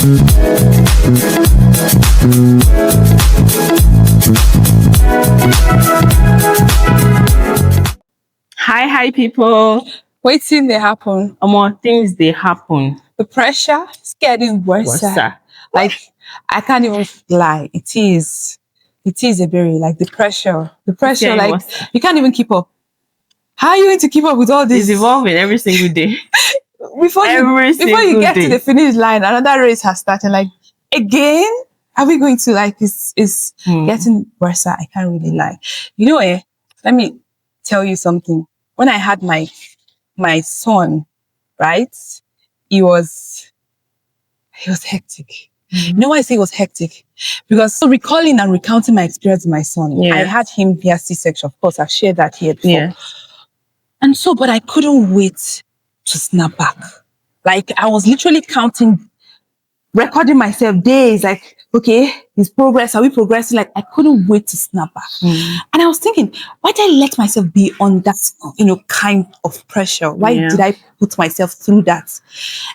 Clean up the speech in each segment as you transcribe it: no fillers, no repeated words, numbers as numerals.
Hi people. Waiting they happen. More things they happen. The pressure is getting worse. Like I can't even lie. It is a very like the pressure. Like you can't even keep up. How are you going to keep up with all this? It's evolving every single day. before you get to the finish line, another race has started. Like again, are we going to like it's getting worse? I can't really lie. You know, let me tell you something. When I had my son, right, it was hectic. You know why I say it was hectic? Because so recalling and recounting my experience with my son, I had him via C-section. Of course, I've shared that here before. Yeah. And so, but I couldn't wait to snap back. Like I was literally recording myself days, like, okay, is progress? Are we progressing? Like, I couldn't wait to snap back. And I was thinking, why did I let myself be on that, kind of pressure? Why did I put myself through that?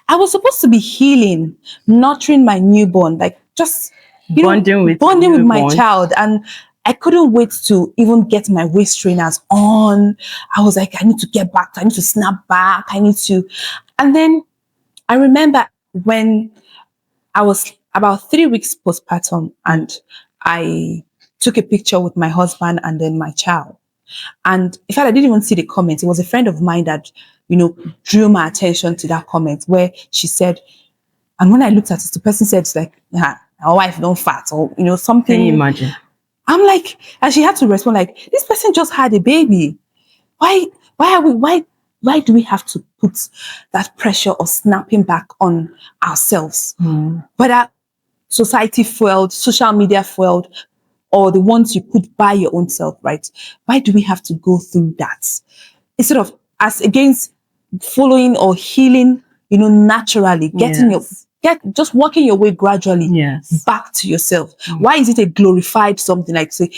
I was supposed to be healing, nurturing my newborn, like just, bonding with my child. And I couldn't wait to even get my waist trainers on. I was like, I need to get back. I need to snap back. And then I remember when I was about 3 weeks postpartum and I took a picture with my husband and then my child. And in fact, I didn't even see the comment. It was a friend of mine that, drew my attention to that comment where she said, and when I looked at it, the person said, like, our wife don't fat or, something. Can you imagine? I'm like, and she had to respond like, this person just had a baby. Why do we have to put that pressure of snapping back on ourselves? Whether society fueled, social media fueled, or the ones you put by your own self, right? Why do we have to go through that? Instead of as against following or healing, naturally, just working your way gradually back to yourself. Why is it a glorified something like say,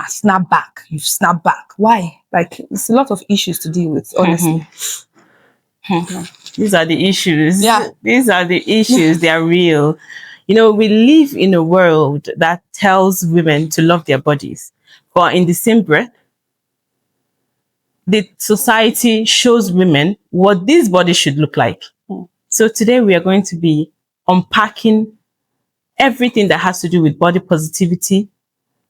snap back, you snap back? Why? Like it's a lot of issues to deal with, honestly. These are the issues. Yeah. These are the issues. They are real. We live in a world that tells women to love their bodies. But in the same breath, the society shows women what this body should look like. So today we are going to be unpacking everything that has to do with body positivity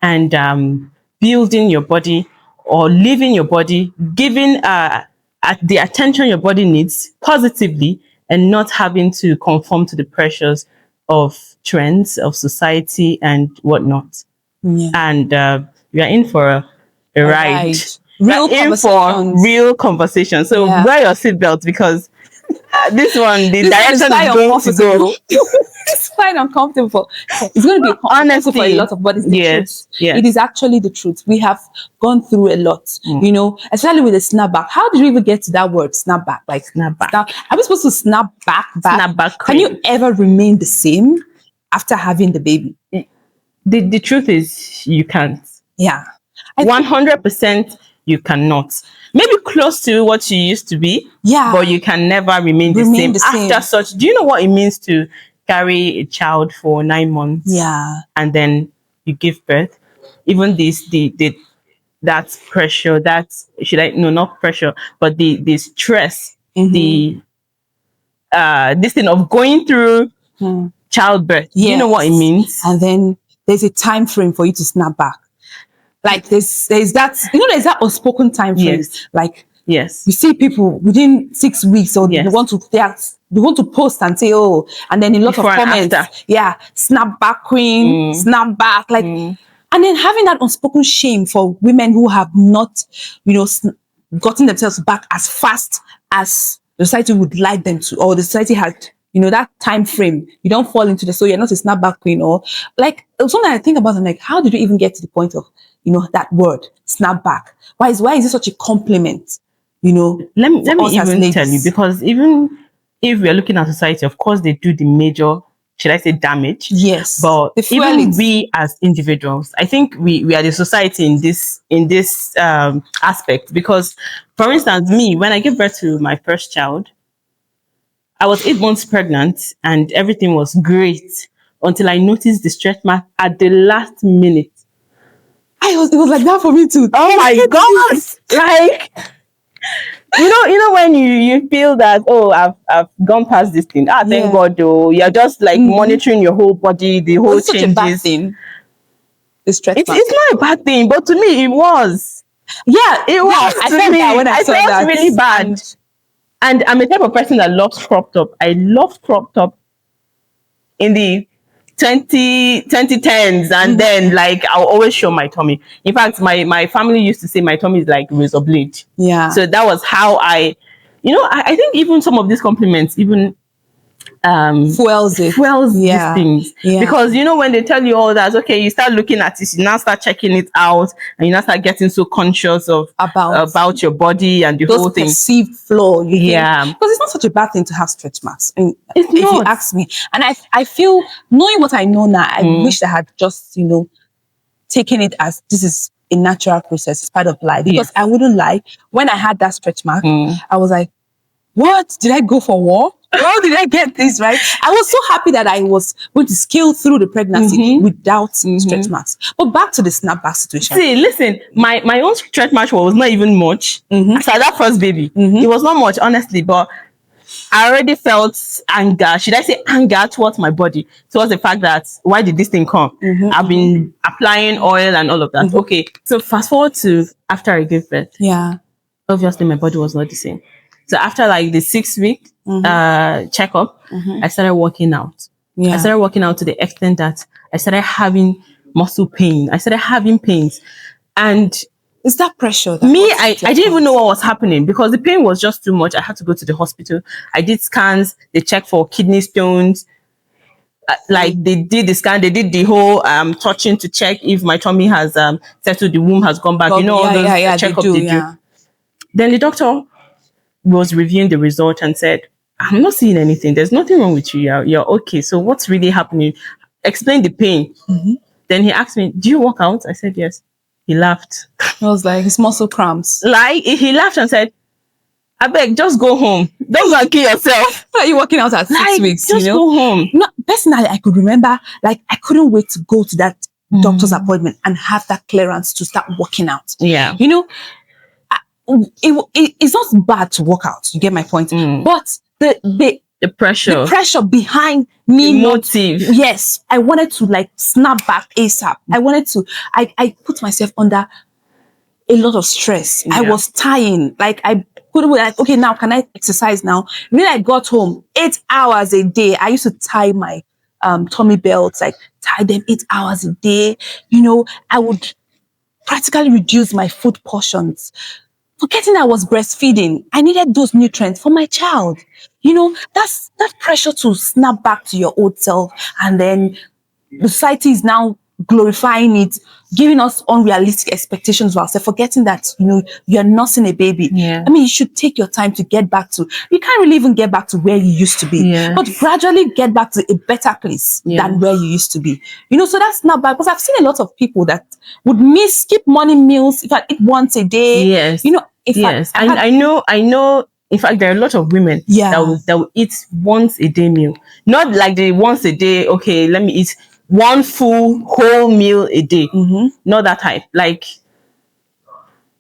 and building your body or living your body, giving the attention your body needs positively and not having to conform to the pressures of trends of society and whatnot. And we are in for a ride. Real conversation. So wear your seatbelt because this one, the direction is going to go. It's quite uncomfortable. It's going to be honestly for a lot of bodies. Yes. It is actually the truth. We have gone through a lot, especially with the snapback. How did we even get to that word, snapback? Like snapback. Are we supposed to snap back? Snapback. Can you ever remain the same after having the baby? The truth is you can't. Yeah. 100%. You cannot. Maybe close to what you used to be. Yeah. But you can never remain the same after such. Do you know what it means to carry a child for 9 months? Yeah. And then you give birth? Even that pressure, not pressure, but the stress, this thing of going through childbirth. Yes. You know what it means? And then there's a time frame for you to snap back. Like there's that, there's that unspoken time frame. Yes. Like, you see people within 6 weeks or they want to post and say, and then a lot of comments. Snap back queen, snap back. Like, and then having that unspoken shame for women who have not, gotten themselves back as fast as the society would like them to, or the society had, that time frame. You don't fall into so you're not a snapback queen, or like something I think about. I'm like, how did you even get to the point of, that word snapback? Why is it such a compliment? Let me even tell you, because even if we are looking at society, of course they do the major, should I say, damage? Yes. But even we as individuals, I think we are the society in this aspect. Because, for instance, me, when I gave birth to my first child, I was 8 months pregnant and everything was great until I noticed the stretch mark at the last minute. It was like that for me too. Oh my God! Like, you know when you feel that, oh, I've gone past this thing. Thank God, though. You're just like monitoring your whole body, the whole changes. Such a bad thing. The stretch mark. It's not a bad thing, but to me it was. Yeah, it was. I felt that when I saw felt that. really bad. And I'm a type of person that loves crop top. I loved crop top in the 2010s, and then like I'll always show my tummy. In fact, my family used to say my tummy is like razor blade. Yeah. So that was how I think even some of these compliments even fuels these things. Because when they tell you all that, okay, you start looking at it, you now start checking it out, and you now start getting so conscious of about your body and the whole thing. Perceived flaw. Because it's not such a bad thing to have stretch marks. And if you ask me, and I feel, knowing what I know now, I wish I had just taken it as this is a natural process, it's part of life. Because I wouldn't lie, when I had that stretch mark, I was like, what? Did I go for war? How did I get this, right? I was so happy that I was going to scale through the pregnancy without stretch marks. But back to the snapback situation. See, listen, my own stretch mark was not even much. After that first baby, it was not much, honestly, but I already felt anger. Should I say anger towards my body? Towards the fact that, why did this thing come? I've been applying oil and all of that. Okay, so fast forward to after I gave birth. Yeah. Obviously, my body was not the same. So after like the 6-week checkup, I started working out. I started working out to the extent that I started having muscle pain. I started having pains. And it's that pressure. I didn't even know what was happening because the pain was just too much. I had to go to the hospital. I did scans. They checked for kidney stones. Like they did the scan, they did the whole touching to check if my tummy has settled, the womb has gone back. All those checkups they do. Then the doctor was reviewing the result and said, I'm not seeing anything. There's nothing wrong with you. You're okay. So what's really happening? Explain the pain. Then he asked me, do you work out? I said, yes. He laughed. I was like, it's muscle cramps. Like, he laughed and said, I beg, just go home. Don't go and kill yourself. Why are you working out at 6 weeks? Just go home. No, personally, I could remember, like, I couldn't wait to go to that doctor's appointment and have that clearance to start working out. Yeah. It's not bad to work out. You get my point. But the pressure behind me, the motive. Yes, I wanted to like snap back ASAP. I put myself under a lot of stress. I was tying. Like I couldn't be like, okay, now can I exercise now? When I got home, 8 hours a day. I used to tie my tummy belts, like tie them 8 hours a day. I would practically reduce my food portions. Forgetting I was breastfeeding, I needed those nutrients for my child. That's that pressure to snap back to your old self. And then the society is now glorifying it, giving us unrealistic expectations of ourselves, forgetting that, you're nursing a baby. Yeah. I mean, you should take your time to get back to, you can't really even get back to where you used to be, but gradually get back to a better place than where you used to be. So that's not bad, because I've seen a lot of people that would skip morning meals if I eat once a day. Yes. I know. In fact, there are a lot of women that will eat once a day meal. Not like the once a day, okay, let me eat one full whole meal a day. Not that type. Like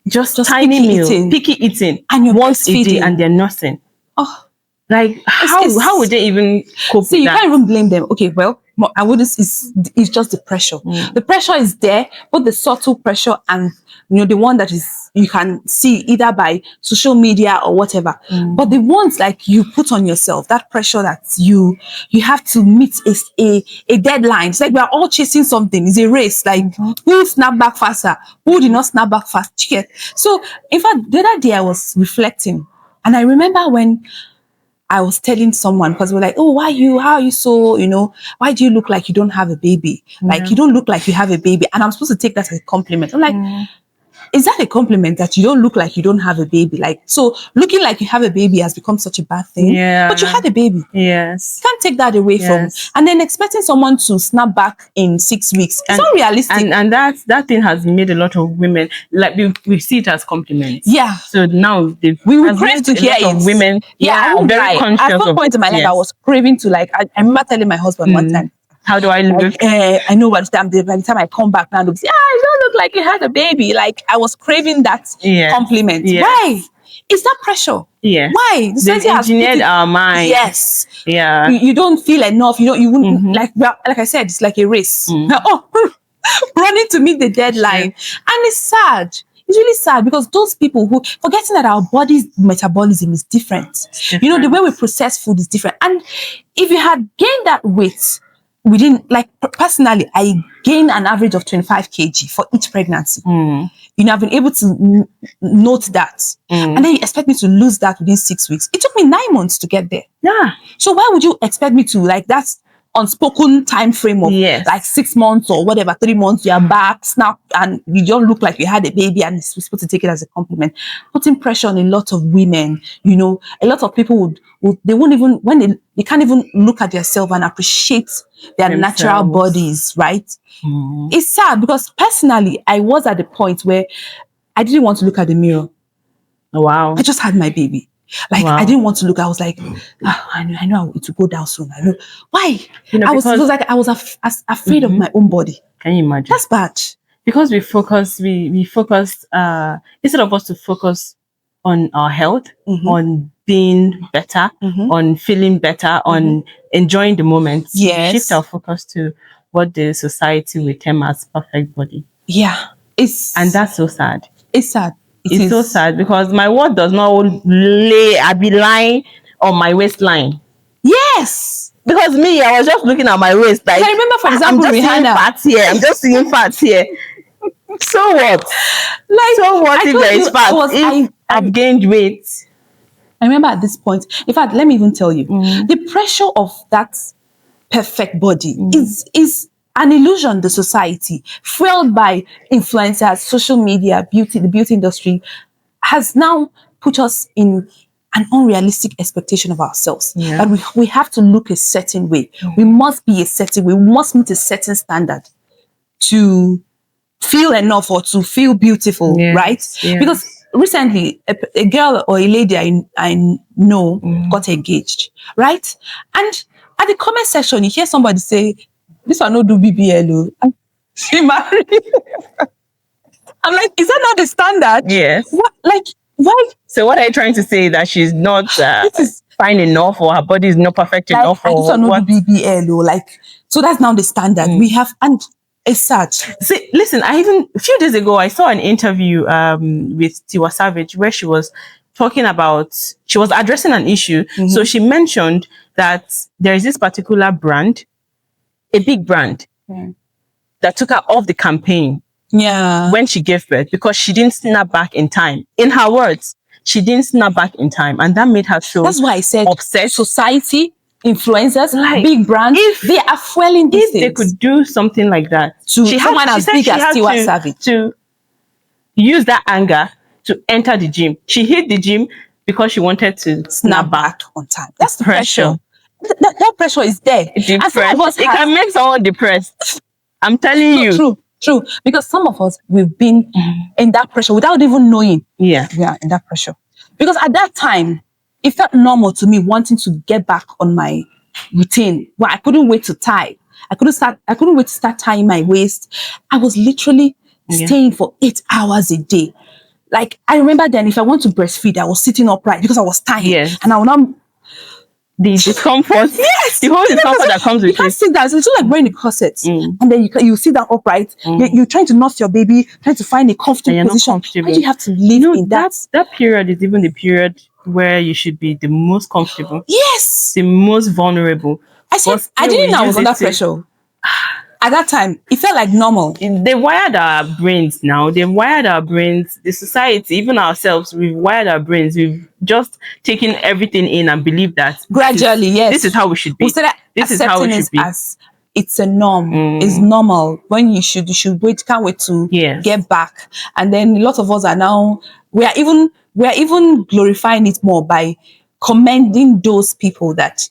just tiny meal, picky eating, and you're once a day, and they're nursing. Oh, like how would they even cope with that? You can't even blame them. Okay, well, I wouldn't. It's just the pressure. The pressure is there, both the subtle pressure and the one that is you can see either by social media or whatever. But the ones like you put on yourself, that pressure that you have to meet a deadline. It's like we're all chasing something. It's a race. Like who snap back faster? Who did not snap back fast? So in fact, the other day I was reflecting, and I remember when I was telling someone, because we're like, oh, how are you so, why do you look like you don't have a baby? Like, you don't look like you have a baby. And I'm supposed to take that as a compliment. I'm like, is that a compliment that you don't look like you don't have a baby? Like, so looking like you have a baby has become such a bad thing. Yeah. But you had a baby. Yes. You can't take that away from. And then expecting someone to snap back in 6 weeks. It's not realistic. And that thing has made a lot of women, like, we see it as compliments. Yeah. So now we will crave to hear it. Women, I won't very lie. conscious At one point in my life, I was craving to, like, I remember telling my husband one time, how do I look? Like, I know by the time I come back now, they'll say, you don't look like you had a baby. Like, I was craving that compliment. Yeah. Why? Is that pressure? Yeah. Why? They engineered our mind. Yes. Yeah. You don't feel enough. You wouldn't like I said, it's like a race. Running to meet the deadline. And it's sad. It's really sad because those people who forgetting that our body's metabolism is different. You know, the way we process food is different. And if you had gained that weight within, like, personally, I gained an average of 25 kg for each pregnancy. You know, I've been able to note that. And then you expect me to lose that within 6 weeks. It took me 9 months to get there. Yeah. So why would you expect me to, like, that's unspoken time frame of like 6 months or whatever, 3 months, you're back, snap, and you don't look like you had a baby, and we're supposed to take it as a compliment. Putting pressure on a lot of women, you know, a lot of people they won't even, when they can't even look at themselves and appreciate their natural bodies, right? It's sad because personally, I was at the point where I didn't want to look at the mirror. Wow. I just had my baby. Like, I didn't want to look. I was like, I know it will go down soon. I know. Why? You know, it was like I was afraid of my own body. Can you imagine? That's bad. Because we focused, instead of us to focus on our health, on being better, on feeling better, on enjoying the moment. Shift our focus to what the society will term as perfect body. Yeah. And that's so sad. It's sad. It's so sad because my word does not lay a line on my waistline. Yes. Because me, I was just looking at my waist. Like, I remember, for example, Rihanna. I'm just seeing fat here. So what? Like, so what if there is fat? I've gained weight. I remember at this point, in fact, let me even tell you, the pressure of that perfect body is an illusion the society, fueled by influencers, social media, the beauty industry, has now put us in an unrealistic expectation of ourselves. That we have to look a certain way. We must be a certain way. We must meet a certain standard to feel enough or to feel beautiful, right? Because recently, a girl or a lady I know got engaged, right? And at the comment section, you hear somebody say, "This one no do BBL, and she married." I'm like, is that not the standard? Yes. What, like, why? So what are you trying to say? That she's not fine enough, or her body is not perfect enough, or this one no do BBL, like, so that's now the standard we have, and it's sad. See, listen, a few days ago, I saw an interview with Tiwa Savage where she was talking about, she was addressing an issue. So she mentioned that there is this particular brand, a big brand, that took her off the campaign when she gave birth because she didn't snap back in time. In her words, she didn't snap back in time, and that made her so That's why I said upset. Society, influencers, like, big brands, they are fueling these things. They could do something like that to someone as big as Tiwa Savage, to use that anger to enter the gym. She hit the gym because she wanted to snap back on time. That's the pressure. That pressure is there. It can make someone depressed. I'm telling you. True. Because some of us, we've been in that pressure without even knowing. Yeah. We are in that pressure. Because at that time, it felt normal to me wanting to get back on my routine. Well, I couldn't wait to tie. I couldn't wait to start tying my waist. I was literally staying for 8 hours a day. Like, I remember then, if I want to breastfeed, I was sitting upright because I was tired. Yes. And I would not... The discomfort. Yes. The whole discomfort that comes with it. You can't sit down. It's like wearing a corset. And then you sit down upright. You're trying to nurse your baby, trying to find a comfortable position. Why do you have to live in that? That period is even the period where you should be the most comfortable. Yes. The most vulnerable. I didn't know I was under pressure. At that time, it felt like normal. They wired our brains now. They've wired our brains. The society, even ourselves, we've wired our brains. We've just taken everything in and believed that gradually, this is how we should be. This is how we should be. As it's a norm. It's normal. When you should wait, can't wait to get back. And then a lot of us are now, we are even glorifying it more by commending those people that,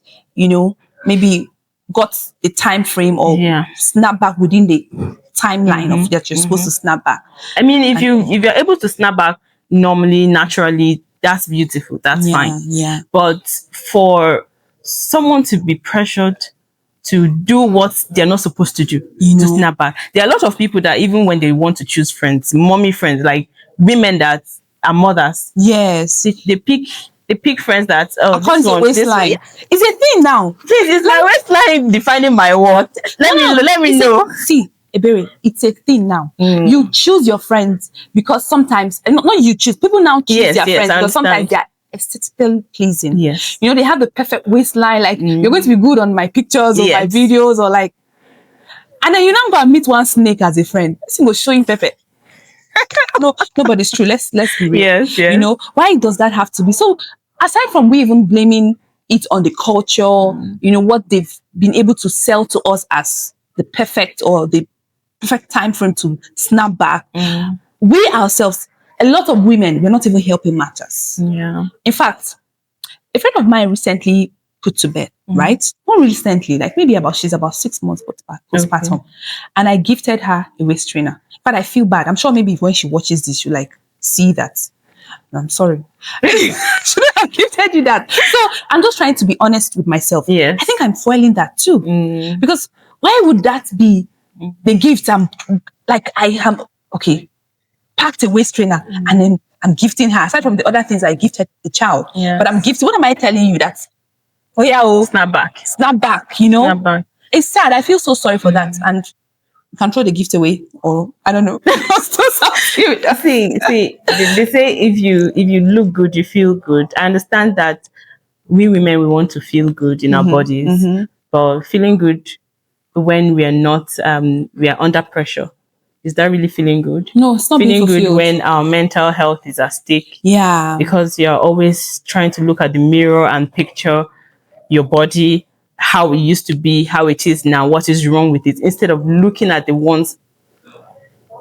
maybe got the time frame or snap back within the timeline of that you're supposed to snap back. I mean, if you're able to snap back normally, naturally, that's beautiful. That's fine. Yeah. But for someone to be pressured to do what they're not supposed to do, to snap back. There are a lot of people that even when they want to choose friends, mommy friends, like women that are mothers. Yes. They pick friends that, this one. It's a thing now. It's my waistline defining my worth. Let me know. See, Ebere, it's a thing now. You choose your friends because sometimes, not you choose, people now choose their friends because sometimes they're aesthetically pleasing. Yes. They have the perfect waistline, like you're going to be good on my pictures or my videos or like, and then you now go and meet one snake as a friend. This thing was showing perfect. No, but it's true. Let's be real. Yes. Why does that have to be? So aside from we even blaming it on the culture, what they've been able to sell to us as the perfect time frame to snap back, we ourselves, a lot of women, we're not even helping matters. Yeah. In fact, a friend of mine recently put to bed, right? Not recently, like maybe she's about 6 months postpartum. And I gifted her a waist trainer. But I feel bad. I'm sure maybe when she watches this, she'll see that. I'm sorry. Shouldn't have gifted you that. So I'm just trying to be honest with myself. Yes. I think I'm foiling that too. Because why would that be the gift? Packed a waist trainer and then I'm gifting her. Aside from the other things I gifted the child. Yes. But I'm gifting, what am I telling you? That, snap back. Snap back, Snap back. It's sad. I feel so sorry for that. And you can throw the gift away, or I don't know. See, they say if you look good, you feel good. I understand that we women, we want to feel good in our bodies, but feeling good when we are not, we are under pressure. Is that really feeling good? No, it's not feeling good when our mental health is at stake. Yeah. Because you're always trying to look at the mirror and picture your body, how it used to be, how it is now, what is wrong with it, instead of looking at the ones,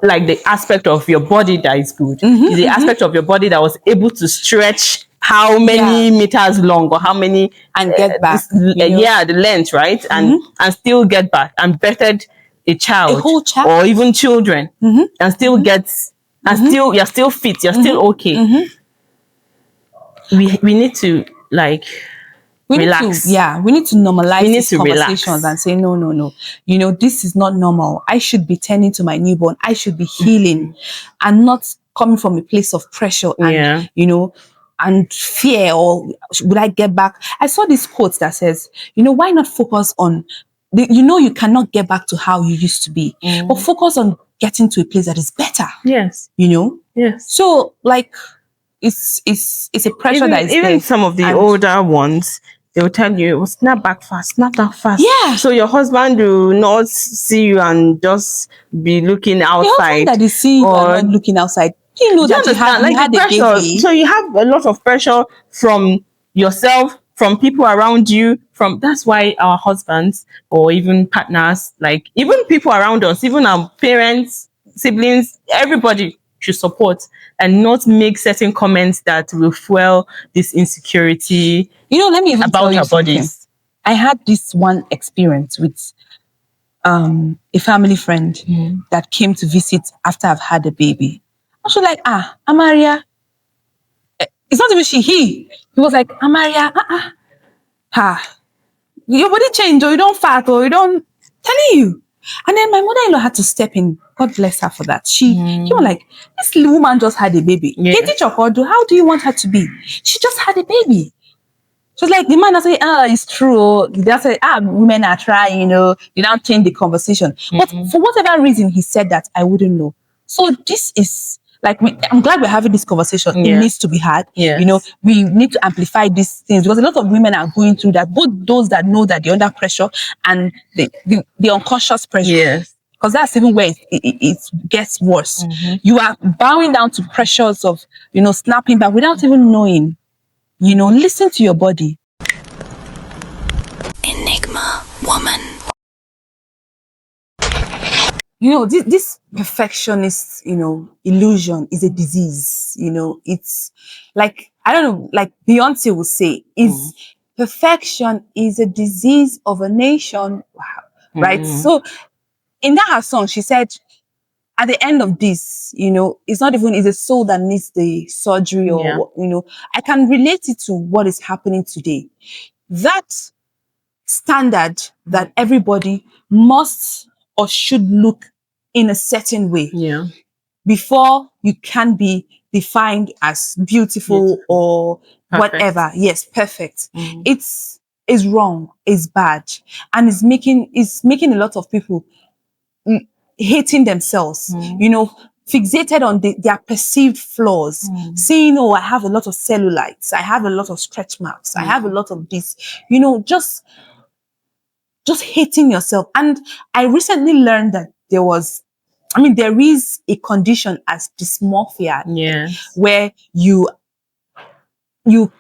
like the aspect of your body that is good, the aspect of your body that was able to stretch how many meters long or how many and get back. The length, right? And still get back and bettered a child, a whole child, or even children, and still gets, and still you're still fit, you're still okay. We need to relax. We need to normalize these conversations and say, no. This is not normal. I should be tending to my newborn. I should be healing and not coming from a place of pressure and, and fear, or would I get back? I saw this quote that says, why not focus on, you cannot get back to how you used to be, but focus on getting to a place that is better. Yes. Yes. So it's a pressure that is even there. Some of the older ones, they will tell you, snap back fast, snap that fast. Yeah. So your husband will not see you and just be looking outside. The husband that is seeing you and not looking outside, you know that you had a baby. So you have a lot of pressure from yourself, from people around you. That's why our husbands or even partners, like even people around us, even our parents, siblings, everybody should support and not make certain comments that will fuel this insecurity. Let me even about tell you our something. bodies. I had this one experience with a family friend that came to visit after I've had a baby. I was like, Amaria. It's not even he was like, Amaria, your body changed, or you don't fat, or you don't, telling you. And then my mother-in-law had to step in. God bless her for that. She was like, this woman just had a baby. How do you want her to be? She just had a baby. She was like, the man, I say, it's true. They say, women are trying, you don't change the conversation. But for whatever reason he said that, I wouldn't know. So this is, I'm glad we're having this conversation. It needs to be had. Yes. We need to amplify these things because a lot of women are going through that, both those that know that they're under pressure and the unconscious pressure. Yes. Because that's even where it gets worse. You are bowing down to pressures of, snapping back without even knowing. Listen to your body. Enigma woman. this perfectionist, illusion is a disease. It's like, I don't know, like Beyonce will say, is perfection is a disease of a nation. Wow. Right. So in that her song, she said, at the end of this, it's not even, it's a soul that needs the surgery or, I can relate it to what is happening today. That standard that everybody must or should look in a certain way before you can be defined as beautiful or perfect. Whatever. Yes, perfect. It's wrong, it's bad, and it's making a lot of people hating themselves, fixated on their perceived flaws, saying, oh, I have a lot of cellulites, I have a lot of stretch marks, I have a lot of this, just hating yourself. And I recently learned that there is a condition as dysmorphia, where you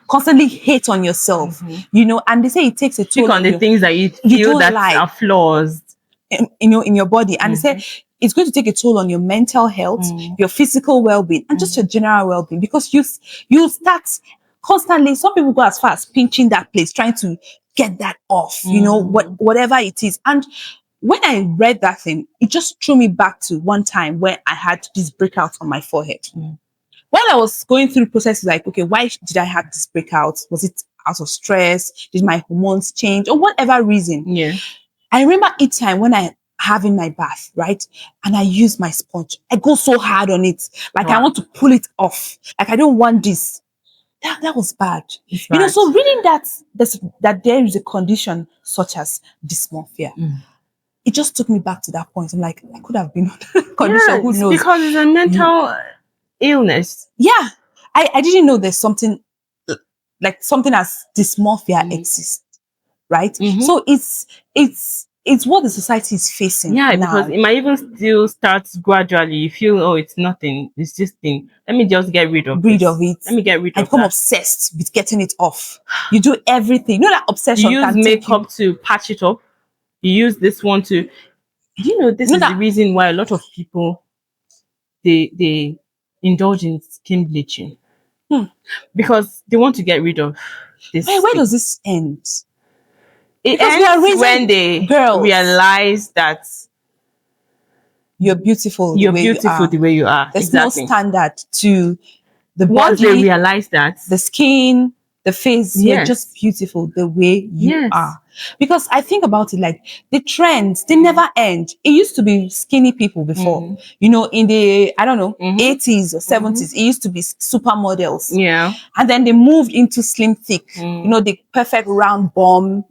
constantly hate on yourself, and they say it takes a toll on the things that you feel that are flaws in your body. And they say it's going to take a toll on your mental health, your physical well-being, and just your general well-being, because you start constantly, some people go as far as pinching that place, trying to get that off, whatever it is. And when I read that thing, it just threw me back to one time where I had this breakout on my forehead. While I was going through processes like, okay, why did I have this breakout? Was it out of stress? Did my hormones change? Or whatever reason? Yeah. I remember each time when I having my bath, right? And I use my sponge, I go so hard on it. Like, I want to pull it off. Like, I don't want this. That was bad. So reading that there is a condition such as dysmorphia, it just took me back to that point. I'm like, I could have been on that condition. Who knows? Because it's a mental illness. Yeah. I didn't know there's something as dysmorphia exists. Right? So it's what the society is facing. Yeah, now. Because it might even still start gradually. You feel, oh, it's nothing. It's this thing. Let me just get rid of it. Let me get rid of it. I become obsessed with getting it off. You do everything. That obsession. You use makeup to patch it up. You use this one to. This is the reason why a lot of people they indulge in skin bleaching, because they want to get rid of this. Where does this end? It ends when they realize that you're beautiful. The way you are. There's no standard to the body. Once they realize that, the skin, the face, you're just beautiful the way you are. Because I think about it, like the trends, they never end. It used to be skinny people before, in the, I don't know, 80s or 70s, it used to be supermodels. Yeah. And then they moved into slim thick, the perfect round bum,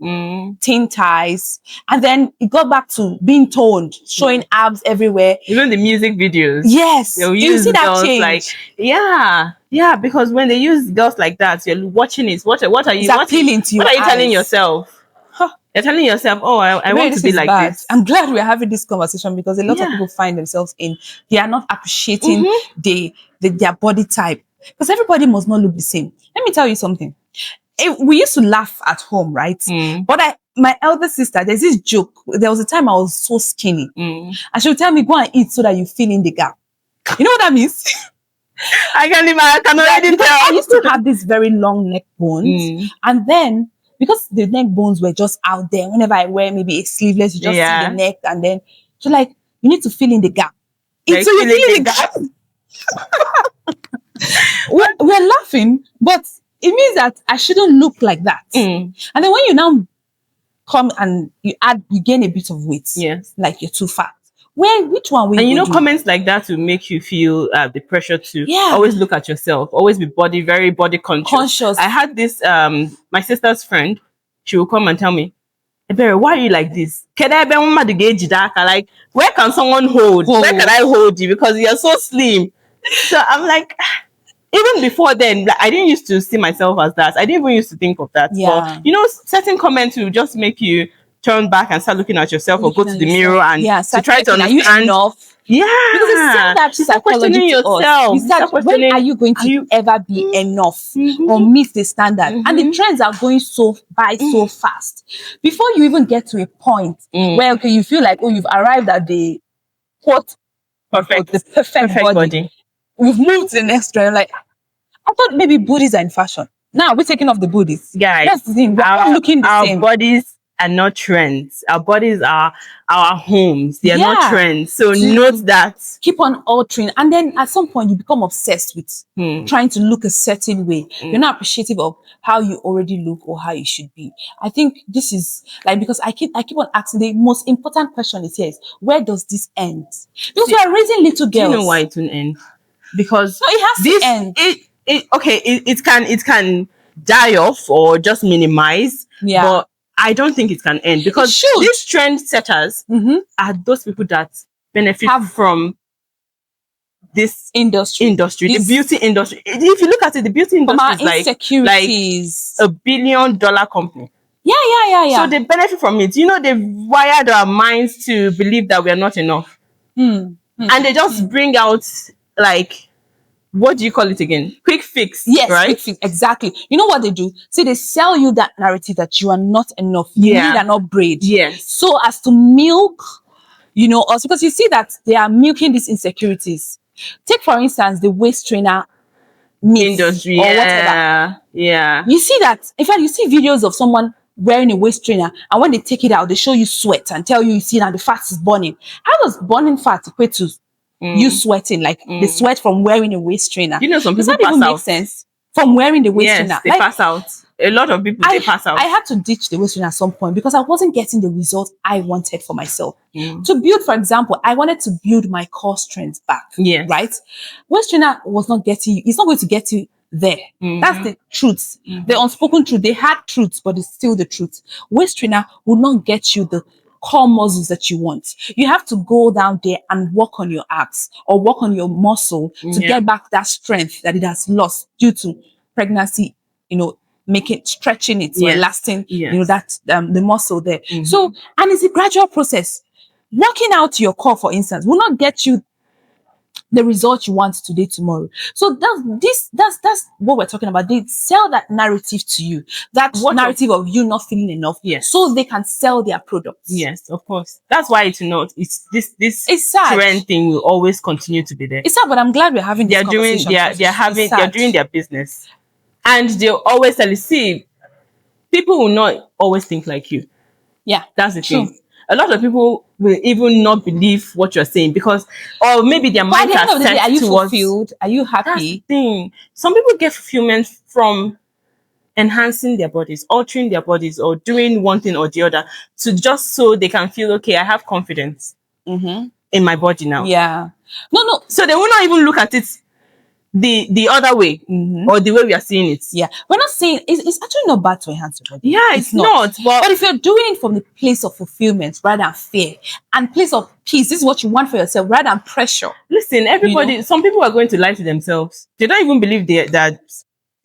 thin thighs. And then it got back to being toned, showing abs everywhere. Even the music videos. Yes. You see that change? Yeah, because when they use girls like that, you're watching it. What are you? What are you telling yourself? You're telling yourself, oh, I want to be like this. I'm glad we're having this conversation, because a lot of people find themselves they are not appreciating their body type, because everybody must not look the same. Let me tell you something. We used to laugh at home, right? But my elder sister, there's this joke. There was a time I was so skinny, and she would tell me, go and eat so that you fill in the gap. You know what that means? I can already tell. I used to have these very long neck bones, and then because the neck bones were just out there, whenever I wear maybe a sleeveless, you just see the neck, and then so like you need to fill in the gap. So you fill in the gap. We're laughing, but it means that I shouldn't look like that. And then when you now come and you gain a bit of weight, like you're too fat. Which one will you do? Comments like that will make you feel the pressure to always look at yourself, always be very body conscious. I had this my sister's friend. She will come and tell me, Ebere, why are you like this? Like, where can someone hold? Where can I hold you? Because you're so slim. So I'm like, even before then, like, I didn't used to see myself as that. I didn't even used to think of that. But certain comments will just make you turn back and start looking at yourself, or go to the mirror and to try to understand. Yeah, because it's saying that start questioning yourself. When are you going to ever be enough or meet the standard? And the trends are going so fast. Before you even get to a point where you feel like, oh, you've arrived at the quote, Perfect. the perfect body. We've moved to the next trend. Like, I thought maybe booties are in fashion. Now we're taking off the booties. Guys, that's the thing. We're all looking the same. Our bodies are not trends. Our bodies are our homes. They are not trends. So note that. Keep on altering. And then at some point you become obsessed with trying to look a certain way. You're not appreciative of how you already look or how you should be. I think this is like, because I keep on asking, the most important question is here is, where does this end? Because we are raising little girls. Do you know why it won't end? Because it has to end. It can die off or just minimize. Yeah. But I don't think it can end, because these trend setters are those people that benefit from this industry, the beauty industry. If you look at it, the beauty industry is like $1 billion company. Yeah. So they benefit from it. You know, they've wired our minds to believe that we are not enough. And they just bring out, like, what do you call it again? Quick fix. Yes, right? Quick fix. Exactly. You know what they do? See, they sell you that narrative that you are not enough. You need an upgrade. Yes. So as to milk, you know, also because you see that they are milking these insecurities. Take, for instance, the waist trainer industry or whatever. Yeah. You see that. In fact, you see videos of someone wearing a waist trainer, and when they take it out, they show you sweat and tell you, see now the fat is burning. How does burning fat equate to you sweating, like the sweat from wearing a waist trainer? You know, some people pass out. Make sense from wearing the waist trainer. They pass out. A lot of people, they pass out. I had to ditch the waist trainer at some point because I wasn't getting the result I wanted for myself. To build, for example, I wanted to build my core strength back. Yes. Right? Waist trainer was not getting you. It's not going to get you there. That's the truth. The unspoken truth. They had truths, but it's still the truth. Waist trainer will not get you the core muscles that you want. You have to go down there and work on your abs or work on your muscle to get back that strength that it has lost due to pregnancy, you know, stretching it, lasting, you know, that the muscle there. So, and it's a gradual process. Working out your core, for instance, will not get you the result you want today, tomorrow. So that's what we're talking about. They sell that narrative to you, that narrative of you not feeling enough, so they can sell their products. Yes, of course. That's why it's this trend thing will always continue to be there. It's sad, but I'm glad we're having this conversation. They're doing their business, and they'll always tell you, see, people will not always think like you. Yeah, that's the thing. A lot of people will even not believe what you're saying because, or maybe their minds are set towards. Are you fulfilled? Are you happy? That's the thing. Some people get fulfillment from enhancing their bodies, altering their bodies, or doing one thing or the other to just so they can feel, okay, I have confidence in my body now. Yeah. No. So they will not even look at it the other way or the way we are seeing it. Yeah, we're not saying it's actually not bad to enhance your body. Yeah, it's not. But if you're doing it from the place of fulfillment rather than fear and place of peace, this is what you want for yourself rather than pressure. Listen, everybody, you know? Some people are going to lie to themselves. They don't even believe that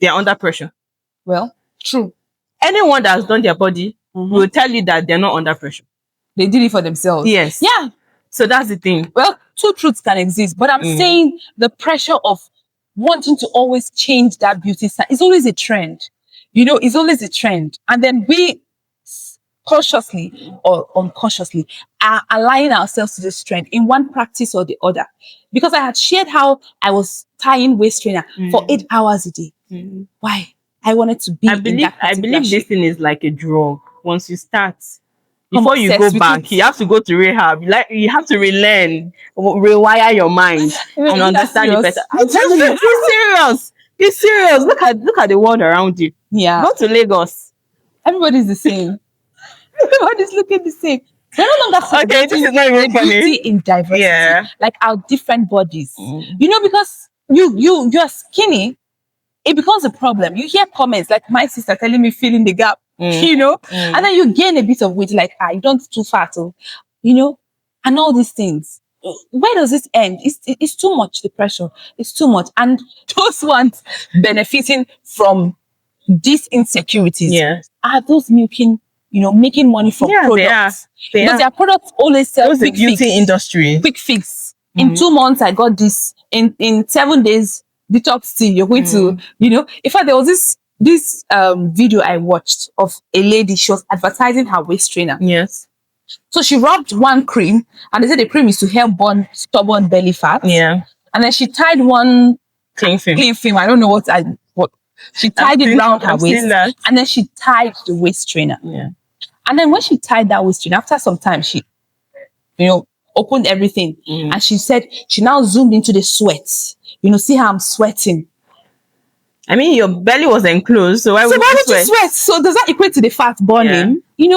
they're under pressure. Well, true. Anyone that has done their body will tell you that they're not under pressure. They did it for themselves. Yes. Yeah. So that's the thing. Well, two truths can exist, but I'm saying the pressure of wanting to always change that beauty standard is always a trend. You know, it's always a trend. And then we consciously or unconsciously are aligning ourselves to this trend in one practice or the other. Because I had shared how I was tying waist trainer for 8 hours a day. Why? I wanted to be in that I believe shape. This thing is like a drug. Once you start, before you go back, you have to go to rehab. You have to relearn, rewire your mind and understand it better. I'm telling you, be serious. Be serious. Look at the world around you. Yeah. Go to Lagos. Everybody's the same. Everybody's looking the same. We're no longer okay, this is not even funny. Beauty in diversity. Yeah. Like our different bodies. You know, because you're skinny, it becomes a problem. You hear comments like my sister telling me filling the gap. You know, and then you gain a bit of weight, like, you don't too fat, you know, and all these things. Where does this end? It's too much, the pressure. It's too much. And those ones benefiting from these insecurities are those making money from products. Because their products always sell quick beauty fix. Industry. Quick fix. In 2 months, I got this. In 7 days, detox tea. You're going to, you know, in fact, there was this video I watched of a lady. She was advertising her waist trainer. Yes. So she rubbed one cream, and they said the cream is to help burn stubborn belly fat. Yeah. And then she tied one Clean film. I don't know what she tied it around her waist, and then she tied the waist trainer. Yeah. And then when she tied that waist trainer, after some time, she, opened everything, and she said she now zoomed into the sweat. See how I'm sweating. I mean, your belly was enclosed, so why would you sweat? So does that equate to the fat burning? Yeah.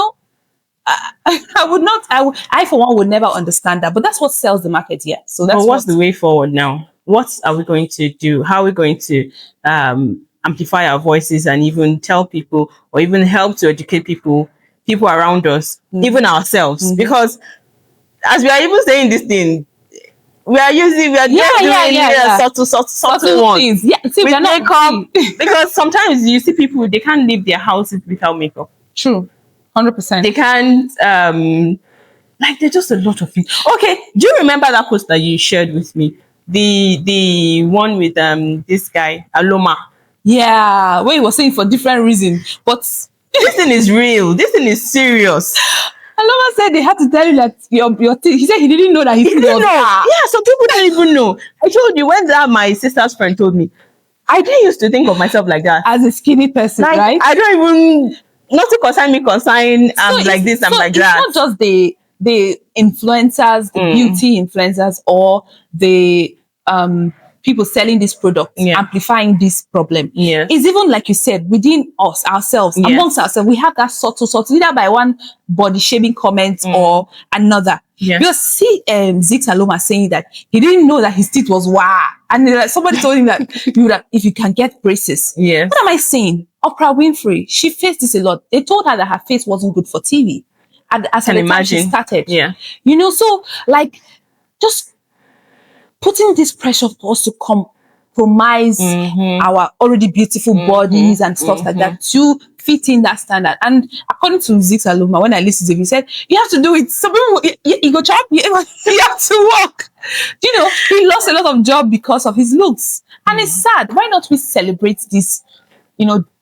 I for one would never understand that, but that's what sells the market here. So that's what's the way forward now? What are we going to do? How are we going to amplify our voices and even tell people, or even help to educate people around us, even ourselves? Because as we are even saying this thing, we are doing subtle ones. Yeah, see, with makeup. Because sometimes you see people, they can't leave their houses without makeup. True. 100%. They can't, there's just a lot of things. Okay, do you remember that post that you shared with me? The one with this guy, Aloma. Yeah, where he was saying for different reasons. But this thing is real. This thing is serious. Aloma said they had to tell you that your teeth. He said he didn't know that he didn't know. Yeah, some people don't even know. I told you when my sister's friend told me, I didn't used to think of myself like that. As a skinny person, right? I don't even... Not to concern me, I'm like this, I'm like that. It's not just the influencers, the beauty influencers, or the people selling this product, amplifying this problem. Yeah. It's even, like you said, within ourselves, amongst ourselves, we have that subtle, either by one body shaming comment or another. Yeah. Because see Zix Aloma saying that he didn't know that his teeth was and somebody told him that if you can get braces. Yeah. What am I saying? Oprah Winfrey, she faced this a lot. They told her that her face wasn't good for TV. And as the time she started. Yeah. So just putting this pressure for us to compromise our already beautiful bodies and stuff like that to fit in that standard. And according to Zix Aloma, when I listened to him, he said, you have to do it. Some people, you go chop, you have to work. He lost a lot of job because of his looks. And it's sad. Why not we celebrate this,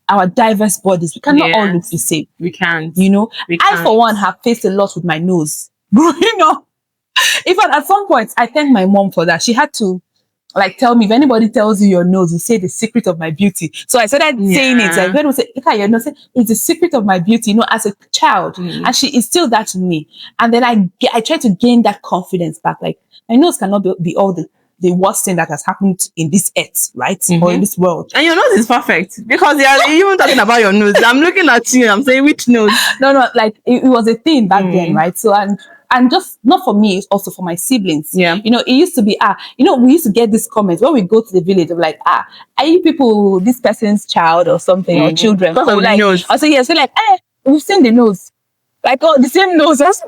our diverse bodies? We cannot all look the same. We can't. I, for one, have faced a lot with my nose. Growing up. In fact, at some point, I thank my mom for that. She had to tell me, if anybody tells you your nose, you say the secret of my beauty. So I started saying it. Like, when we say, your nose, it's the secret of my beauty, as a child. And she instilled that in me. And then I tried to gain that confidence back. Like, my nose cannot be all the worst thing that has happened in this earth, right? Or in this world. And your nose is perfect, because you're even talking about your nose. I'm looking at you, I'm saying, which nose? No, it was a thing back then, right? So, and just not for me, it's also for my siblings. Yeah. It used to be, we used to get these comments when we go to the village of like, are you people this person's child or something, or children? Because of the nose. I say, yes, we've seen the nose. The same nose. So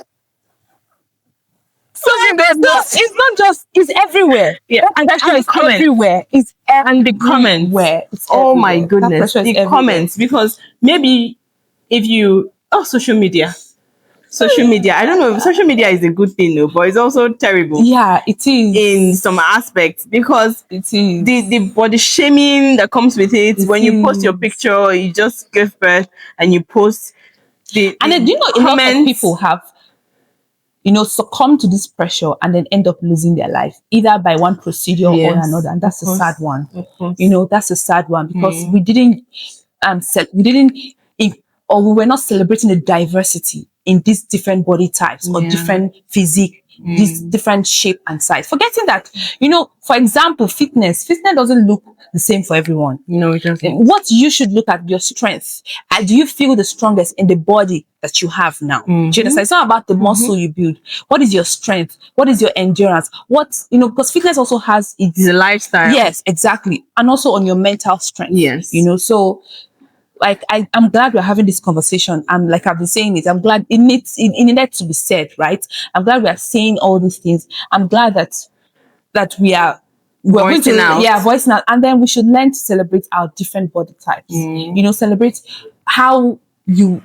it's not just, it's everywhere. Yeah. And that's it's everywhere. It's everywhere. And the comments. Oh my goodness. The comments. Because maybe if you, social media. I don't know if social media is a good thing, but it's also terrible. Yeah, it is. In some aspects, because it is. The body shaming that comes with it. When you post your picture, you just give birth and you post and then, a lot of people have succumb to this pressure and then end up losing their life, either by one procedure or another. And that's a sad one. That's a sad one, because we didn't or we were not celebrating the diversity in these different body types or different physique, this different shape and size. Forgetting that, for example, fitness doesn't look the same for everyone. No, it doesn't. What you should look at your strength. And do you feel the strongest in the body that you have now? Do you understand? It's not about the muscle you build. What is your strength? What is your endurance? Because fitness also has it's a lifestyle. Yes, exactly. And also on your mental strength. Yes. So I'm glad we're having this conversation. And like I've been saying it, I'm glad it needed to be said, right? I'm glad we are saying all these things. I'm glad that we're voicing out. Yeah, voicing out. And then we should learn to celebrate our different body types. Celebrate how you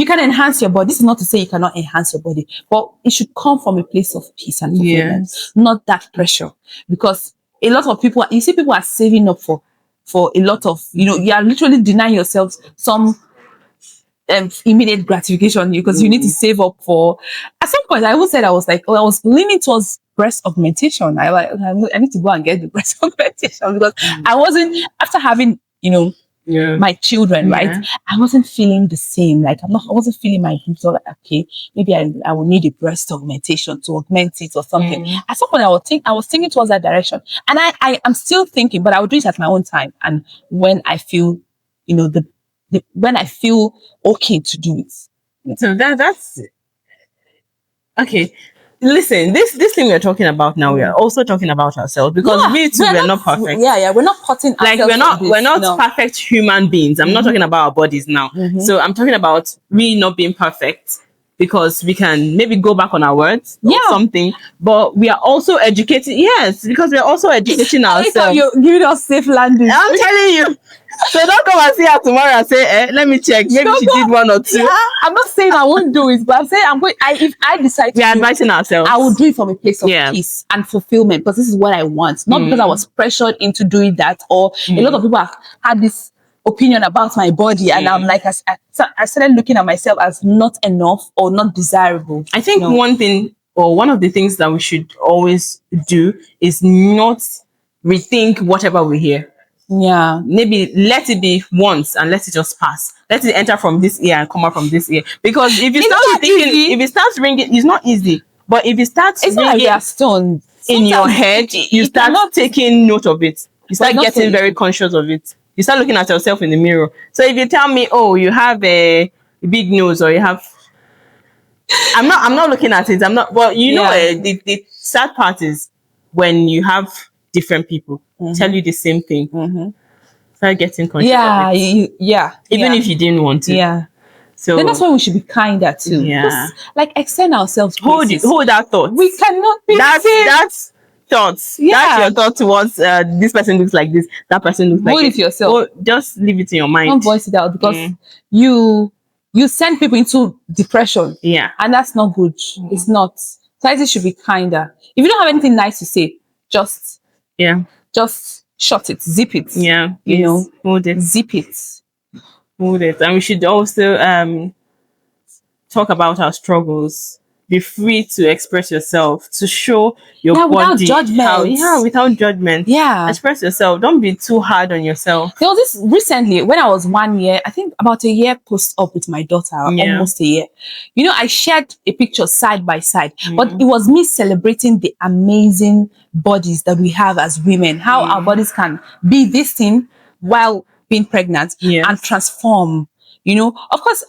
can enhance your body. This is not to say you cannot enhance your body, but it should come from a place of peace and fulfillment, not that pressure. Because a lot of people, you see people are saving up for a lot of, you are literally denying yourselves some immediate gratification because you need to save up for. At some point, I even said I was leaning towards breast augmentation. I need to go and get the breast augmentation because I wasn't, after having my children, right? I wasn't feeling the same. Like I wasn't feeling my hips. So like, okay, maybe I will need a breast augmentation to augment it or something. At some point, I was thinking towards that direction, and I am still thinking, but I will do it at my own time and when I feel, when I feel okay to do it. So that's okay. Listen, this thing we're talking about now, we are also talking about ourselves because we too, we're not perfect. Yeah, we're not cutting like we're not perfect human beings. I'm not talking about our bodies now. So I'm talking about we not being perfect because we can maybe go back on our words or something, but we are also educating. Yes, because we're also educating ourselves. You're giving us safe landing. I'm telling you. So don't come and see her tomorrow and say, let me check. Maybe she did one or two. Yeah, I'm not saying I won't do it, but I'm saying if I decide to, we are advising ourselves. I will do it from a place of peace and fulfillment because this is what I want. Not because I was pressured into doing that, or a lot of people have had this opinion about my body, and I'm like, I started looking at myself as not enough or not desirable. I think one thing, or one of the things that we should always do is not rethink whatever we hear. Yeah, maybe let it be once and let it just pass. Let it enter from this ear and come out from this ear. Because if you start thinking, if it starts ringing, it's not easy. But if it starts ringing stones in your head, you start taking note of it. You start getting very conscious of it. You start looking at yourself in the mirror. So if you tell me, oh, you have a big nose, or you have, I'm not looking at it. I'm not. But the sad part is when you have different people tell you the same thing. Start getting conscious of it. Even if you didn't want to. Yeah. So then that's why we should be kinder too. Yeah. Like extend ourselves. Hold that thought. We cannot be that's thoughts. Yeah. That's your thought towards this person looks like this, that person looks like Hold it to yourself. Just leave it in your mind. Don't voice it out because you send people into depression. Yeah. And that's not good. It's not. Society should be kinder. If you don't have anything nice to say, just shut it, zip it. Yeah. Hold it. Zip it. Hold it. And we should also talk about our struggles. Be free to express yourself, to show your body. Without judgment. Without judgment. Yeah. Express yourself. Don't be too hard on yourself. There was this recently when I was 1 year, I think about a year post-op with my daughter, almost a year. I shared a picture side by side, but it was me celebrating the amazing bodies that we have as women, how our bodies can be this thing while being pregnant and transform. Of course,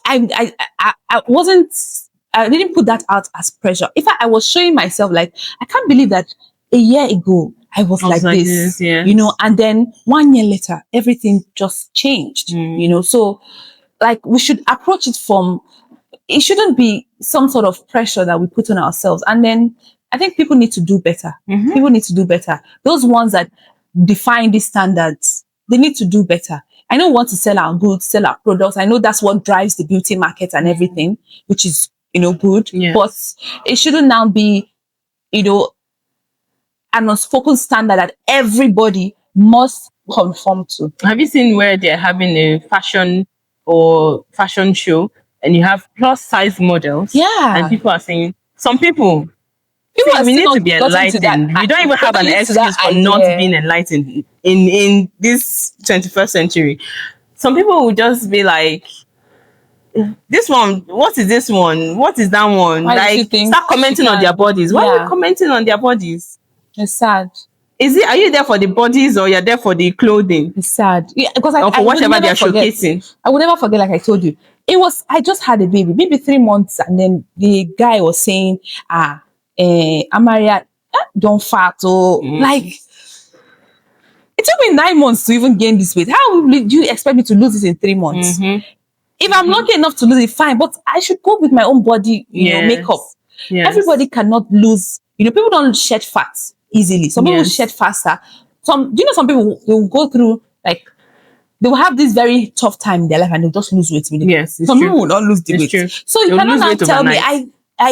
I didn't put that out as pressure. In fact, I was showing myself like, I can't believe that a year ago I was like this, and then 1 year later, everything just changed, so like we should approach it from, it shouldn't be some sort of pressure that we put on ourselves. And then I think people need to do better. People need to do better. Those ones that define these standards, they need to do better. I know we want to sell our goods, sell our products. I know that's what drives the beauty market and everything, which is good, but it shouldn't now be, an unspoken standard that everybody must conform to. Have you seen where they're having a fashion show and you have plus size models? Yeah. And people are saying, some people we need to be enlightened. We don't even have an excuse for not being enlightened in this 21st century. Some people will just be like, this one, what is this one? What is that one? Start commenting on their bodies. Why are you commenting on their bodies? It's sad. Are you there for the bodies or you're there for the clothing? It's sad. Yeah, because or for whatever they're showcasing. I will never forget, like I told you, I just had a baby, maybe 3 months, and then the guy was saying, Amaria, don't fat. Like, it took me 9 months to even gain this weight. How do you expect me to lose it in 3 months? If I'm lucky enough to lose it, fine. But I should go with my own body, makeup. Yes. Everybody cannot lose. People don't shed fat easily. Some people shed faster. Some people, they will go through, like, they will have this very tough time in their life and they'll just lose weight. Yes, some people will not lose the weight. True. So you cannot now tell me,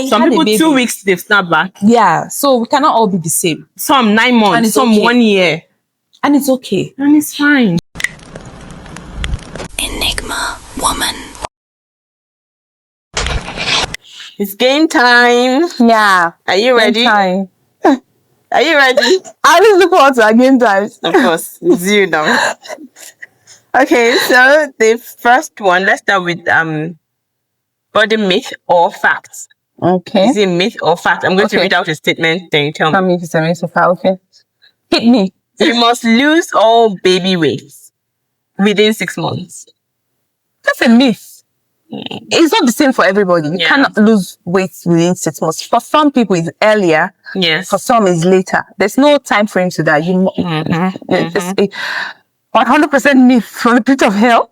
some had people a baby. 2 weeks, they've snapped back. Yeah, so we cannot all be the same. Some 9 months, some 1 year. And it's okay. And it's fine. Enigma woman. It's game time. Yeah. Are you ready? Time. Are you ready? I just look forward to our game times. Of course, it's you now. Okay, so the first one, let's start with body myth or facts. Okay. Is it myth or fact? I'm going to read out a statement, then you tell me. If it's a myth or fact. Okay. Hit me. You must lose all baby weight within 6 months. That's a myth. It's not the same for everybody. You cannot lose weight within 6 months. For some people, it's earlier. Yes. For some, it's later. There's no time frame to that. 100% myth from the pit of hell.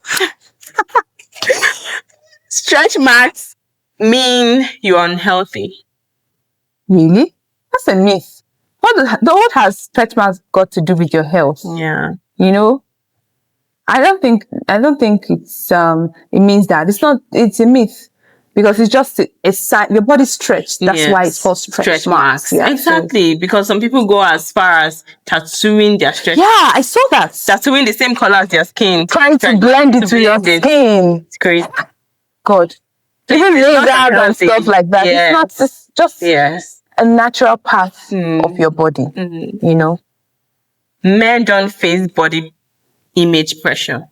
Stretch marks mean you're unhealthy. Really? That's a myth. What has stretch marks got to do with your health? Yeah. You know? I don't think it's it means that. It's a myth. Because it's just a sign, your body's stretched. That's why it's called stretch marks. Yeah, exactly. Because some people go as far as tattooing their stretch. Yeah, I saw that. Tattooing the same color as their skin. Trying to blend it to your skin. It's crazy. God. Even that and stuff like that. Yes. It's just a natural path of your body. You know? Men don't face body image pressure.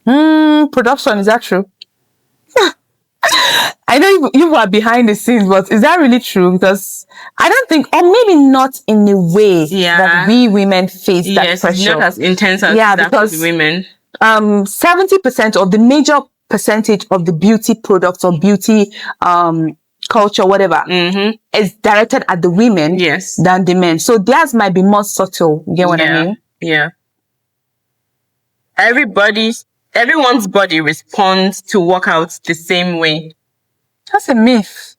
Production, is that true? I know you are behind the scenes, but is that really true? Because I don't think, or maybe not in the way that we women face that pressure. Not as intense as that because women. 70% of the major percentage of the beauty products or beauty culture, whatever, is directed at the women than the men. So theirs might be more subtle. You get what I mean? Yeah. Everyone's body responds to workouts the same way. That's a myth.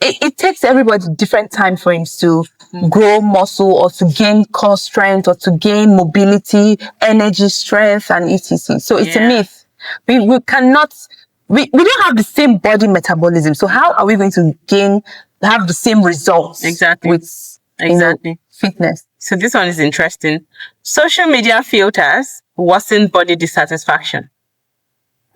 It takes everybody different time frames to grow muscle or to gain core strength or to gain mobility, energy, strength, and etc. So it's a myth. We don't have the same body metabolism. So how are we going to have the same results? Exactly. With fitness. So this one is interesting. Social media filters worsen body dissatisfaction.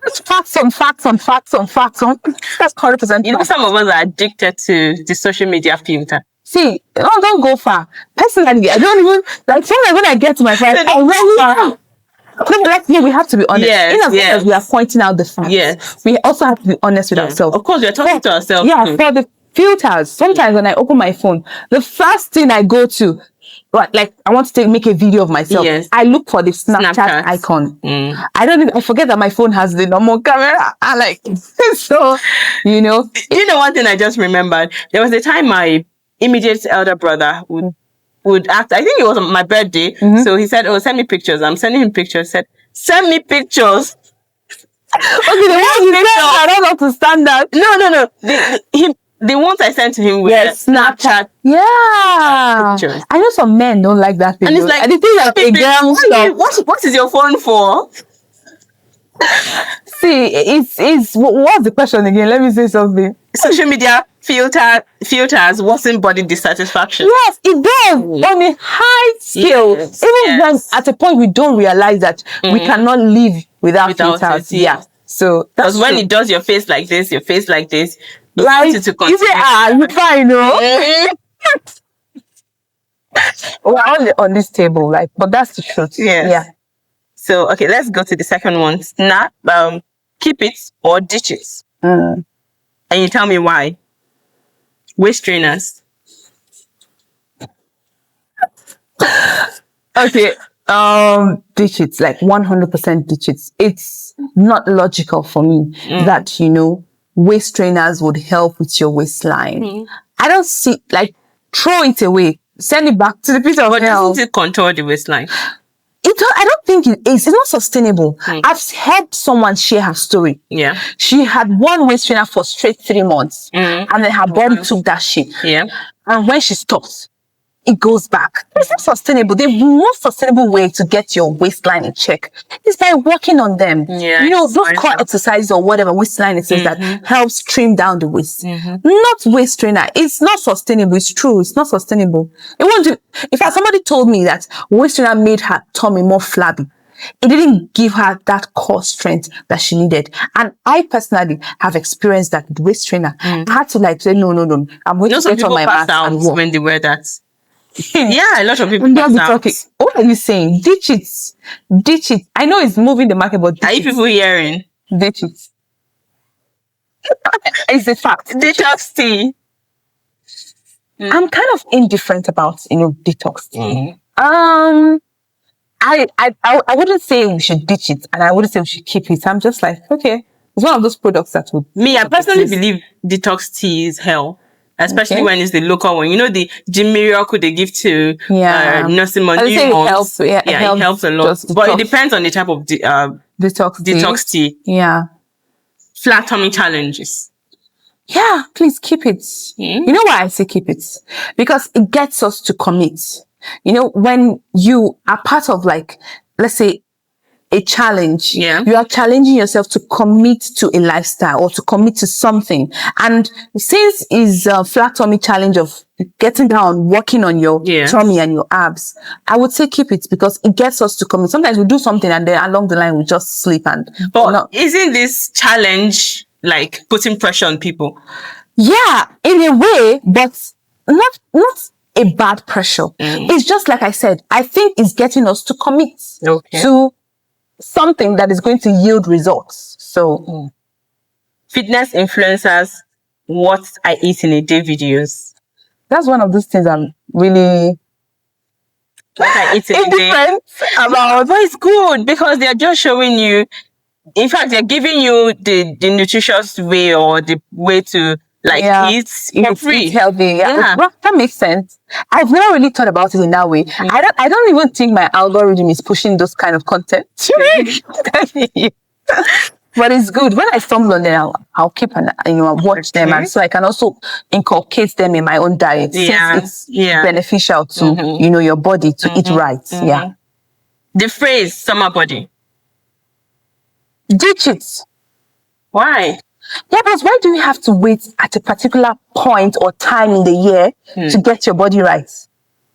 That's facts on facts on facts on facts on. That's 100%. You know, some of us are addicted to the social media filter. See, don't go far. Personally, I don't even, like, when I get to my friends, we have to be honest. As we are pointing out the facts, we also have to be honest with ourselves. Of course, we are talking to ourselves. Yeah, for the filters, sometimes when I open my phone, the first thing I go to, like, I want to make a video of myself. I look for the Snapchat icon. I forget that my phone has the normal camera. I like, so, you know. You know, one thing I just remembered, there was a time my immediate elder brother would act, I think it was on my birthday. So he said, send me pictures. I'm sending him pictures. Said, send me pictures. Okay, the one you said, I don't know to stand that. No. The ones I sent to him were Snapchat. Yeah. Pictures. I know some men don't like that thing. And it's like, and the thing that a girl what is your phone for? See, what's the question again? Let me say something. Social media filters worsen body dissatisfaction. Yes, it does on a high scale. Even when at a point we don't realize that we cannot live without filters. So that's when it does your face like this, like, you say, you fine, we're on this table, like, but that's the truth. Yeah. So, okay, let's go to the second one. Snap, keep it or ditch it. And you tell me why. Waist trainers. Okay, ditch it, like 100% ditch it. It's not logical for me that, waist trainers would help with your waistline. I don't see, like, throw it away. Send it back to the pit of hell. But doesn't it contour the waistline? I don't think it's not sustainable. I've heard someone share her story. Yeah. She had one waist trainer for straight 3 months. And then her body took that shape. Yeah. And when she stops, it goes back. It's not sustainable. The most sustainable way to get your waistline in check is by working on them. Yeah, those core exercises or whatever waistline it is that helps trim down the waist. Not waist trainer. It's not sustainable. It's true. It's not sustainable. It won't do. In fact, somebody told me that waist trainer made her tummy more flabby. it didn't give her that core strength that she needed. And I personally have experienced that with waist trainer. I had to like say, no, I'm going to get on my mat and walk. When they wear that. Yeah, a lot of people pass out. Talking. What are you saying? Ditch it. I know it's moving the market, but are you people hearing? Ditch it. It's a fact. Detox tea. I'm kind of indifferent about, detox tea. I wouldn't say we should ditch it, and I wouldn't say we should keep it. I'm just like, okay, it's one of those products that would. I personally believe detox tea is hell, especially when it's the local one. You know, the Jim Miracle they give to nursing moms. It helps. Yeah, it helps a lot. But it depends on the type of detox tea. Yeah. Flat tummy challenges. Yeah, please keep it. You know why I say keep it? Because it gets us to commit. When you are part of, like, let's say, a challenge, you are challenging yourself to commit to a lifestyle or to commit to something. And since it's a flat tummy challenge of getting down, working on your tummy and your abs, I would say keep it, because it gets us to commit. Sometimes we do something and then along the line we just sleep But isn't this challenge like putting pressure on people? Yeah, in a way, but not a bad pressure. It's just like I said, I think it's getting us to commit to something that is going to yield results. So fitness influencers, what I eat in a day videos. That's one of those things I'm really what I eat in a day about. But it's good because they're just showing you. In fact, they're giving you the nutritious way or the way to eat for free. Eat healthy. Yeah. Well, that makes sense. I've never really thought about it in that way. I don't even think my algorithm is pushing those kind of content to me. But it's good. When I stumble on them, I'll keep watch them, and so I can also inculcate them in my own diet. Since it's beneficial to your body to eat right. Yeah. The phrase summer body. Ditch it. Why? Yeah, but why do you have to wait at a particular point or time in the year to get your body right?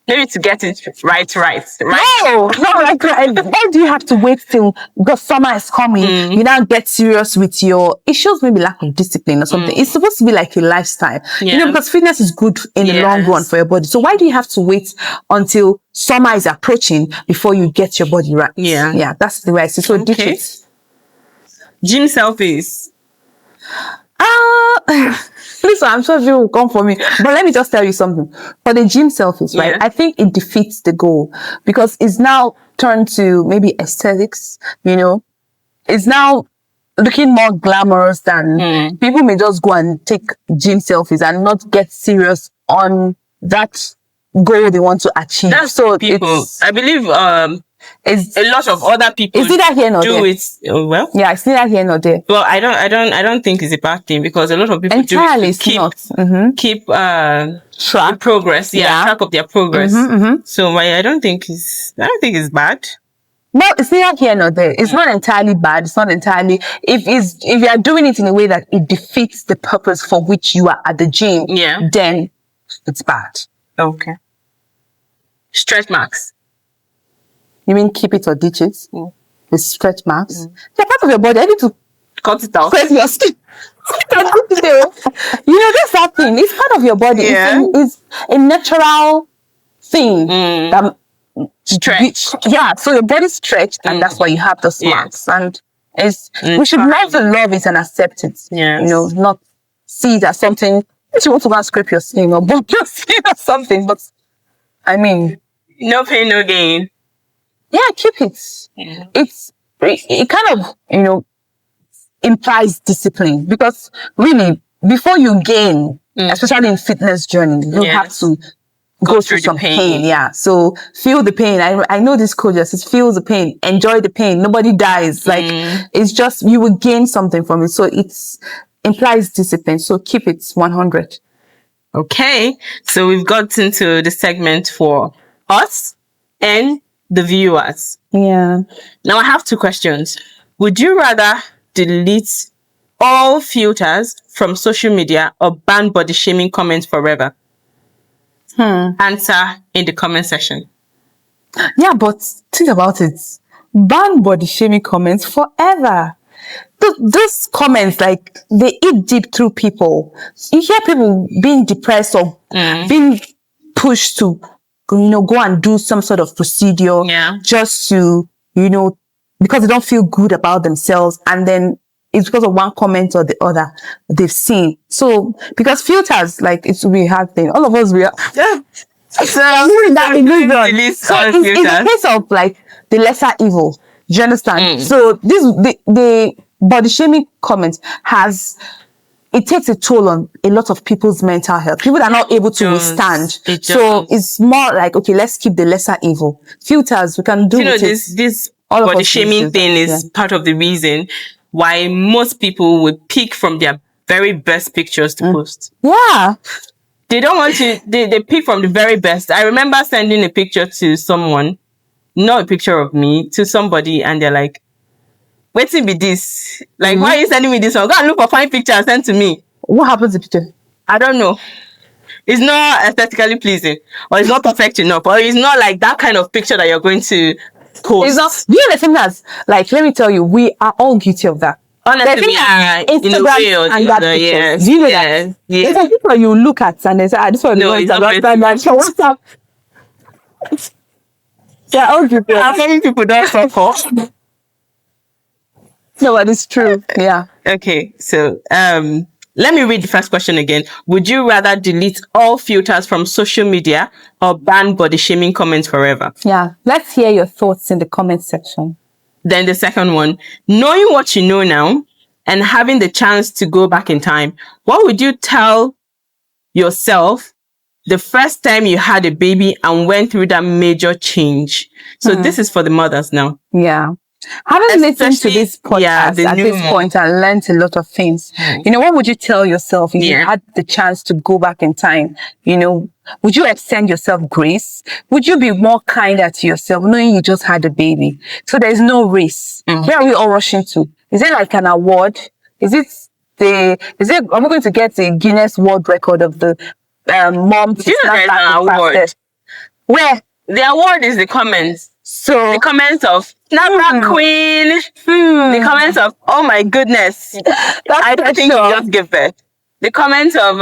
Maybe to get it right. No, not right. Why do you have to wait till because summer is coming? You now get serious with it shows maybe lack of discipline or something. It's supposed to be like a lifestyle. Because fitness is good in the long run for your body. So why do you have to wait until summer is approaching before you get your body right? Yeah, that's the way I see it. So ditch it. Gym selfies. Please, I'm sure you will come for me. But let me just tell you something. For the gym selfies, right? I think it defeats the goal because it's now turned to maybe aesthetics, It's now looking more glamorous than people may just go and take gym selfies and not get serious on that goal they want to achieve. That's so people. I believe it's a lot of other people. Is it that here nor do there? It well? Yeah, it's neither here nor there. Well, I don't think it's a bad thing because a lot of people entirely do it keep track progress. Track of their progress. So I don't think it's bad. No, it's neither here nor there. It's not entirely bad. It's not entirely if you are doing it in a way that it defeats the purpose for which you are at the gym. Then it's bad. Okay. Stretch marks. You mean keep it or ditch it? The stretch marks. They're part of your body. I need to cut it out. Press your skin. That's that thing. It's part of your body. It's a natural thing. That stretch. So your body stretched and that's why you have those marks. And we should learn to love it and accept it. Not see it as something. If you want to go and scrape your skin or bump your skin or something, but I mean, no pain, no gain. Yeah, keep it. It kind of, implies discipline because really, before you gain, especially in fitness journey, you have to go through some pain. Yeah. So feel the pain. I know this coach just says, feel the pain, enjoy the pain. Nobody dies. Like it's just, you will gain something from it. So it implies discipline. So keep it 100. Okay. So we've got into the segment for us and the viewers. Yeah. Now I have two questions. Would you rather delete all filters from social media or ban body shaming comments forever? Answer in the comment section. Yeah, but think about it. ban body shaming comments forever. Those comments, like, they eat deep through people. You hear people being depressed or being pushed to, go and do some sort of procedure just to, because they don't feel good about themselves. And then it's because of one comment or the other they've seen. So, because filters, like, it will be a hard thing. All of us, we are. So it's a case of, like, the lesser evil. Do you understand? So the body shaming comments it takes a toll on a lot of people's mental health. People are not able to withstand. So it's more like, okay, let's keep the lesser evil. Filters, we can do this body shaming thing is part of the reason why most people would pick from their very best pictures to post. Yeah. They don't want to, they pick from the very best. I remember sending a picture to someone, not a picture of me, to somebody, and they're like, wait till be this. Like, why are you sending me this one? Go and look for fine picture and send to me. What happens to the picture? I don't know. It's not aesthetically pleasing, or it's not perfect enough, or it's not like that kind of picture that you're going to post. It's not, do you understand that? Like, let me tell you, we are all guilty of that. Honestly, we are in a way or the other, yes. Do you know that? Yeah. There's a people you look at and they say, this one is Instagram. What's up? Yeah, all guilty. How many people don't suffer? No, but it's true. Yeah. Okay, so let me read the first question again. Would you rather delete all filters from social media or ban body shaming comments forever? Yeah. Let's hear your thoughts in the comment section. Then the second one, knowing what you know now and having the chance to go back in time, what would you tell yourself the first time you had a baby and went through that major change? So this is for the mothers now. Yeah. Having listened to this podcast at this point and learned a lot of things, what would you tell yourself if you had the chance to go back in time? Would you extend yourself grace? Would you be more kinder to yourself knowing you just had a baby? So there's no race. Where are we all rushing to? Is it like an award? Are we going to get the Guinness World Record of the mom to snap back the fastest? Where? The award is the comments. So the comments of snapback queen, the comments of, oh my goodness, I don't think you just give birth. The comments of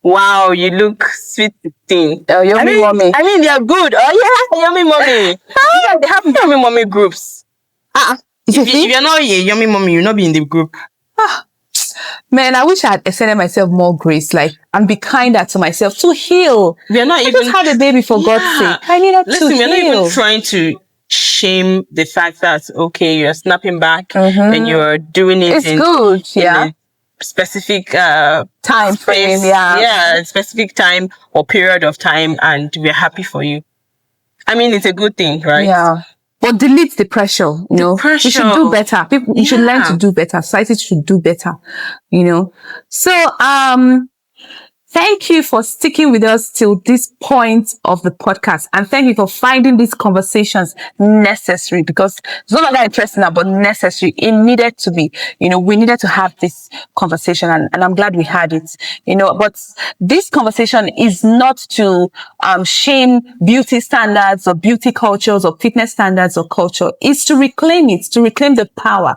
wow, you look sweet 15. Oh, yummy mommy. I mean, they're good. Oh yeah, yummy mommy. Yeah, they have yummy mommy groups. If you're not a yummy mommy, you'll not be in the group. Man, I wish I had extended myself more grace, and be kinder to myself to heal. We're not I just had a baby, for God's sake. I needed to heal. We're not even trying to shame the fact that, okay, you're snapping back and you're doing it. It's good, yeah. Specific time frame, specific time or period of time, and we're happy for you. I mean, it's a good thing, right? Yeah. But delete the pressure, We should do better. People, you should learn to do better. Society should do better, So, thank you for sticking with us till this point of the podcast. And thank you for finding these conversations necessary, because it's no longer interesting now, but necessary. It needed to be, we needed to have this conversation, and I'm glad we had it, but this conversation is not to shame beauty standards or beauty cultures or fitness standards or culture. It's to reclaim it, to reclaim the power,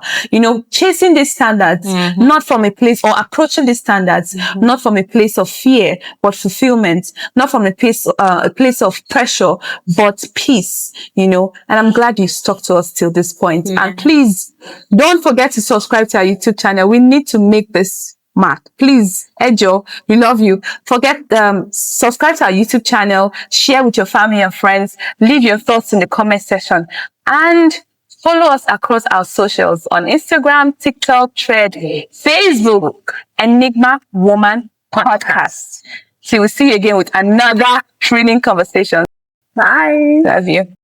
chasing these standards, not from a place, or approaching these standards, not from a place of fear, but fulfillment, not from a place of pressure, but peace, and I'm glad you stuck to us till this point. And please don't forget to subscribe to our YouTube channel. We need to make this mark. Please, Ejo, we love you. Subscribe to our YouTube channel, share with your family and friends, leave your thoughts in the comment section, and follow us across our socials on Instagram, TikTok, Thread, Facebook, Enigma Woman Podcast. So we'll see you again with another training conversation. Bye. Love you.